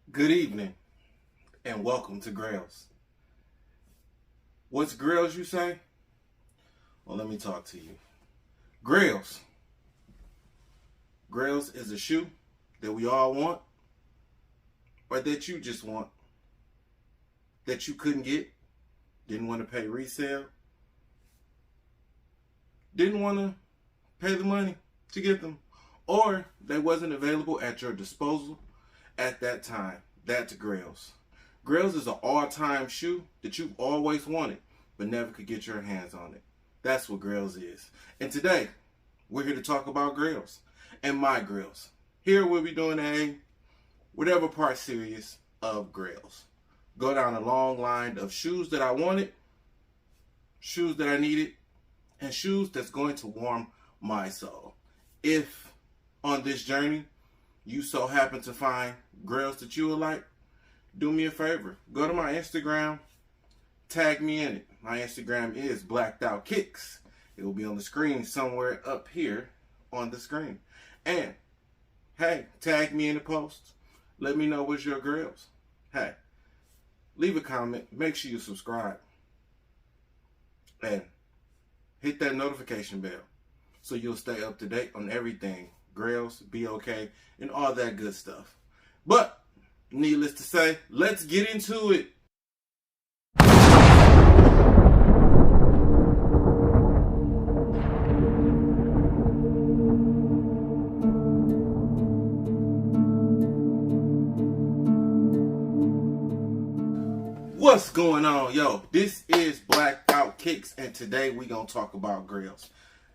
Good evening and welcome to Grails. What's Grails, you say? Well, let me talk to you. Grails. Grails is a shoe that we all want, or that you just want, that you couldn't get, didn't want to pay resale, didn't want to pay the money to get them, or they wasn't available at your disposal at that time. That's Grails. Grails is an all-time shoe that you've always wanted, but never could get your hands on it. That's what Grails is. And today, we're here to talk about Grails and my Grails. Here we'll be doing a whatever part series of Grails. Go down a long line of shoes that I wanted, shoes that I needed, and shoes that's going to warm my soul. If on this journey you so happen to find Grails that you would like, do me a favor. Go to my Instagram, tag me in it. My Instagram is blackedoutkickz. It will be on the screen somewhere up here on the screen. And, hey, tag me in the post. Let me know what's your Grails. Hey, leave a comment. Make sure you subscribe. And hit that notification bell so you'll stay up to date on everything. Grails, be okay, and all that good stuff. But, needless to say, let's get into it. What's going on, yo? This is Blacked Out Kickz, and today we gonna talk about Grails.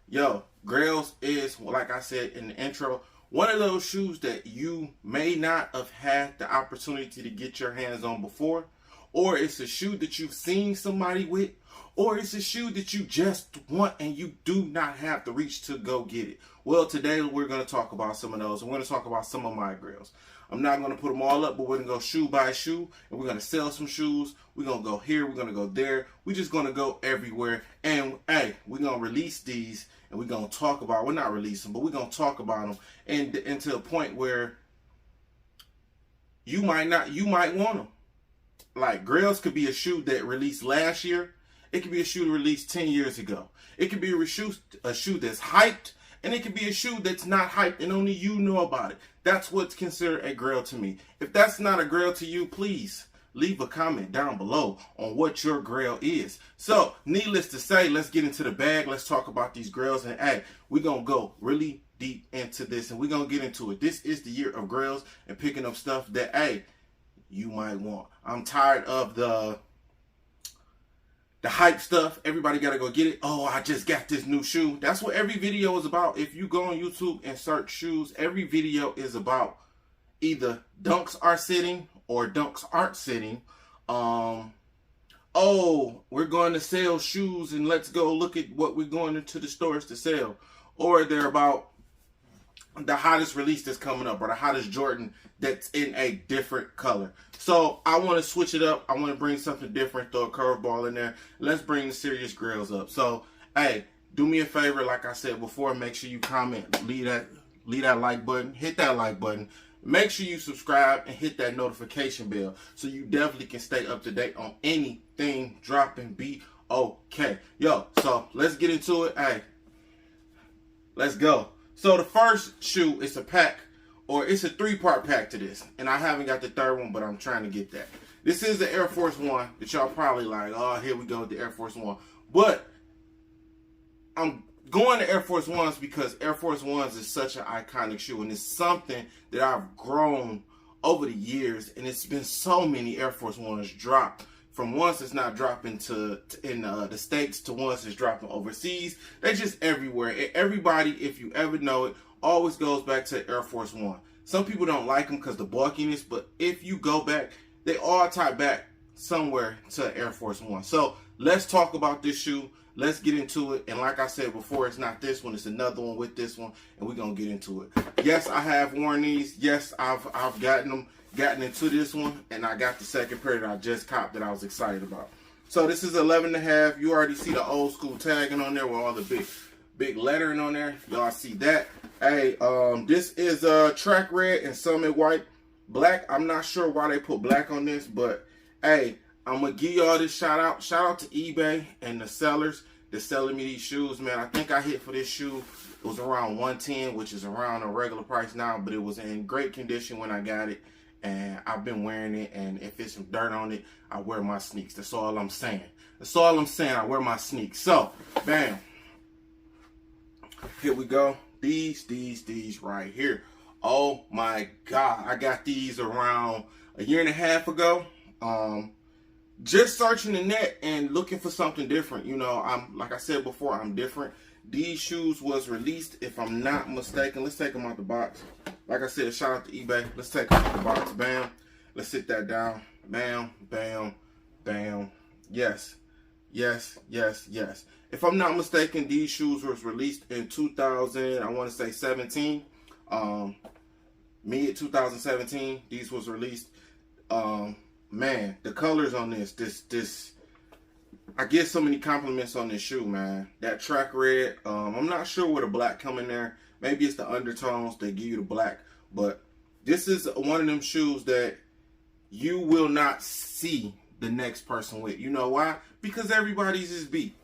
Yo, Grails is, like I said in the intro, one of those shoes that you may not have had the opportunity to get your hands on before, or it's a shoe that you've seen somebody with, or it's a shoe that you just want and you do not have the reach to go get it. Well, today we're going to talk about some of those. We're going to talk about some of my Grails. I'm not going to put them all up, but we're going to go shoe by shoe, and we're going to sell some shoes. We're going to go here. We're going to go there. We're just going to go everywhere. And, hey, we're going to release these, and we're going to talk about, well, not release them, but we're going to talk about them and to a point where you might want them. Like, Grails could be a shoe that released last year. It could be a shoe released 10 years ago. It could be a shoe that's hyped, and it could be a shoe that's not hyped and only you know about it. That's what's considered a Grail to me. If that's not a Grail to you, please leave a comment down below on what your Grail is. So, needless to say, let's get into the bag. Let's talk about these Grails. And, hey, we're going to go really deep into this, and we're going to get into it. This is the year of Grails and picking up stuff that, hey, you might want. I'm tired of the hype stuff. Everybody got to go get it. Oh, I just got this new shoe. That's what every video is about. If you go on YouTube and search shoes, every video is about either dunks are sitting or dunks aren't sitting. Oh, we're going to sell shoes and let's go look at what we're going into the stores to sell. Or they're about the hottest release that's coming up, or the hottest Jordan that's in a different color. So I want to switch it up. I want to bring something different, throw a curveball in there. Let's bring the serious Grails up. So, hey, do me a favor, like I said before, make sure you comment, leave that like button, hit that like button. Make sure you subscribe and hit that notification bell so you definitely can stay up to date on anything dropping. Be okay. Yo, so let's get into it. Hey, let's go. So the first shoe is a pack, or it's a 3-part pack to this. And I haven't got the third one, but I'm trying to get that. This is the Air Force One that y'all probably like, oh, here we go with the Air Force One. But I'm going to Air Force Ones because Air Force Ones is such an iconic shoe. And it's something that I've grown over the years. And it's been so many Air Force Ones dropped. From once it's not dropping in the States to once it's dropping overseas. They're just everywhere. And everybody, if you ever know it, always goes back to Air Force One. Some people don't like them because the bulkiness, but if you go back, they all tie back somewhere to Air Force One. So let's talk about this shoe. Let's get into it. And like I said before, it's not this one, it's another one with this one, and we're gonna get into it. Yes, I have worn these. Yes, I've gotten into this one, and I got the second pair that I just copped that I was excited about. So this is 11.5. You already see the old school tagging on there with all the big lettering on there. Y'all see that? Hey, this is track red and summit white. Black, I'm not sure why they put black on this, but hey, I'm going to give y'all this shout out. Shout out to eBay and the sellers that's selling me these shoes, man. I think I hit for this shoe. It was around 110, which is around a regular price now, but it was in great condition when I got it. And I've been wearing it, and if there's some dirt on it, I wear my sneaks. That's all I'm saying. That's all I'm saying. I wear my sneaks. So, bam. Here we go. These right here. Oh my God. I got these around a year and a half ago. Just searching the net and looking for something different. You know, like I said before, I'm different. These shoes was released, if I'm not mistaken. Let's take them out the box. Like I said, shout out to eBay. Let's take them out the box. Bam. Let's sit that down. Bam, bam, bam. Yes. Yes, yes, yes. If I'm not mistaken, these shoes was released in 2000, I want to say 17. Mid 2017, these was released. Man, the colors on this, I get so many compliments on this shoe, man. That track red, I'm not sure where the black come in there. Maybe it's the undertones that give you the black. But this is one of them shoes that you will not see the next person with. You know why? Because everybody's is beat.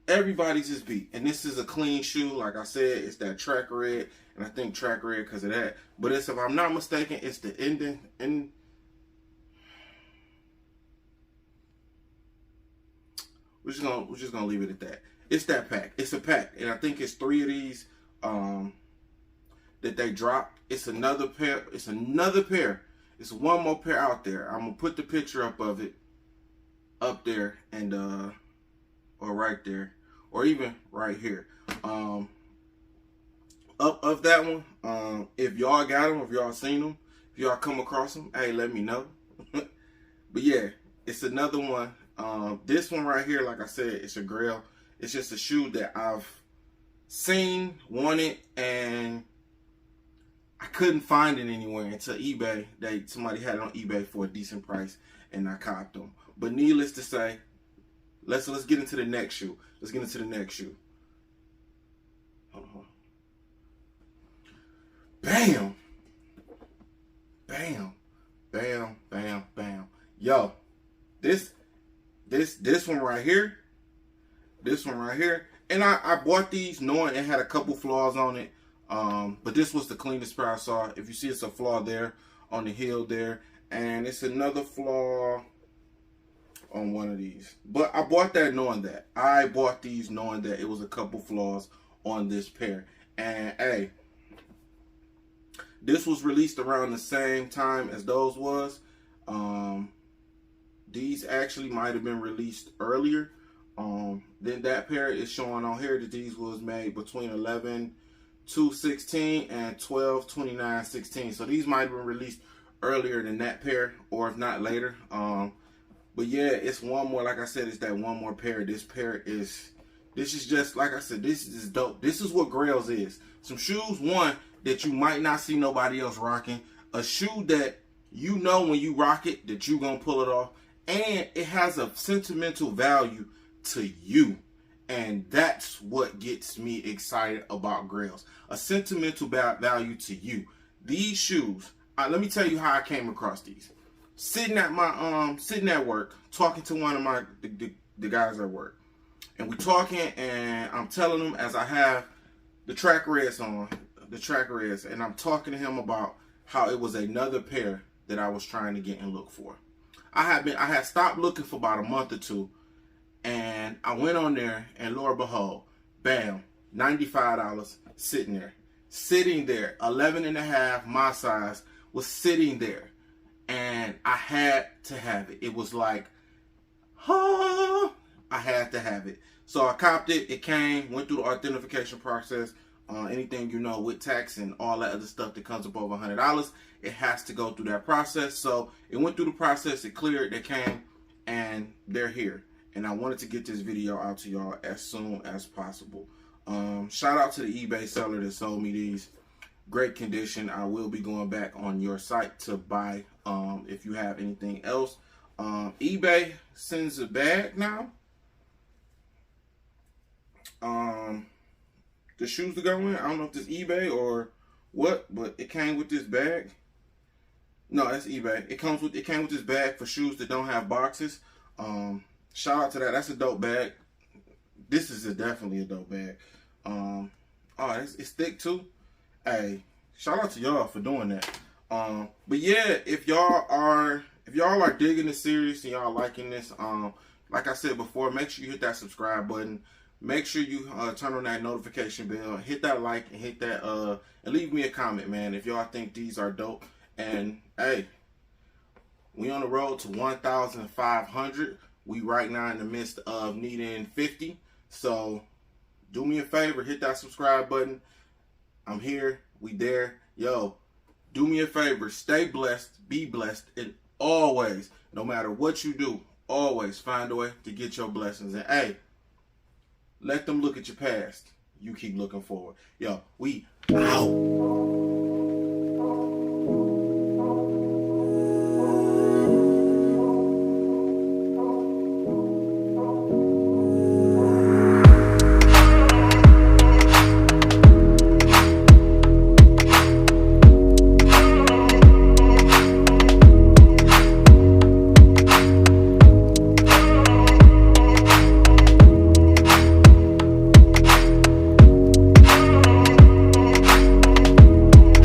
Everybody's is beat. And this is a clean shoe. Like I said, it's that track red. And I think track red because of that. But it's, if I'm not mistaken, it's the ending. We're just gonna leave it at that. It's that pack. It's a pack, and I think it's 3 of these that they dropped. It's another pair. It's another pair. It's one more pair out there. I'm gonna put the picture up of it up there, and or right there, or even right here. Up of that one. If y'all got them, if y'all seen them, if y'all come across them, hey, let me know. But yeah, it's another one. This one right here, like I said, it's a Grail. It's just a shoe that I've seen, wanted, and I couldn't find it anywhere until eBay. Somebody had it on eBay for a decent price, and I copped them. But needless to say, let's get into the next shoe. Let's get into the next shoe. Bam, bam, bam, bam, bam. Yo, this one right here, and I bought these knowing it had a couple flaws on it, but this was the cleanest pair I saw. If you see, it's a flaw there on the heel there, and it's another flaw on one of these. But I bought that knowing that. I bought these knowing that it was a couple flaws on this pair. And hey, this was released around the same time as those was. These actually might have been released earlier. Then that pair is showing on here that these was made between 11/2/16 and 12/29/16. So these might have been released earlier than that pair, or if not later. But yeah, it's one more. Like I said, it's that one more pair. This is just, like I said, this is dope. This is what Grails is. Some shoes, one, that you might not see nobody else rocking. A shoe that you know when you rock it that you gonna pull it off. And it has a sentimental value to you. And that's what gets me excited about Grails. A sentimental value to you. These shoes, let me tell you how I came across these. Sitting at work, talking to one of the guys at work. And we talking, and I'm telling him, as I have the track reds on, and I'm talking to him about how it was another pair that I was trying to get and look for. I had stopped looking for about a month or two, and I went on there, and lo and behold, bam, $95 sitting there, 11 and a half, my size, was sitting there, and I had to have it. It was like, I had to have it. So I copped it. It came, went through the authentication process. Anything, you know, with tax and all that other stuff that comes up over $100, it has to go through that process. So it went through the process, it cleared, they came, and they're here. And I wanted to get this video out to y'all as soon as possible. Shout out to the eBay seller that sold me these. Great condition. I will be going back on your site to buy if you have anything else. eBay sends a bag now. The shoes to go in, I don't know if this eBay or what, but it came with this bag. No, that's eBay. It came with this bag for shoes that don't have boxes. Shout out to that. That's a dope bag. This is definitely a dope bag. Oh, it's thick too. Hey, shout out to y'all for doing that. But yeah, if y'all are digging this series and y'all liking this, like I said before, make sure you hit that subscribe button. Make sure you turn on that notification bell, hit that like, and hit that and leave me a comment, man, if y'all think these are dope. And hey, we on the road to 1,500. We right now in the midst of needing 50. So do me a favor, hit that subscribe button. I'm here, we there. Yo, do me a favor, stay blessed, be blessed, and always, no matter what you do, always find a way to get your blessings. And hey, let them look at your past. You keep looking forward. Yo, we out.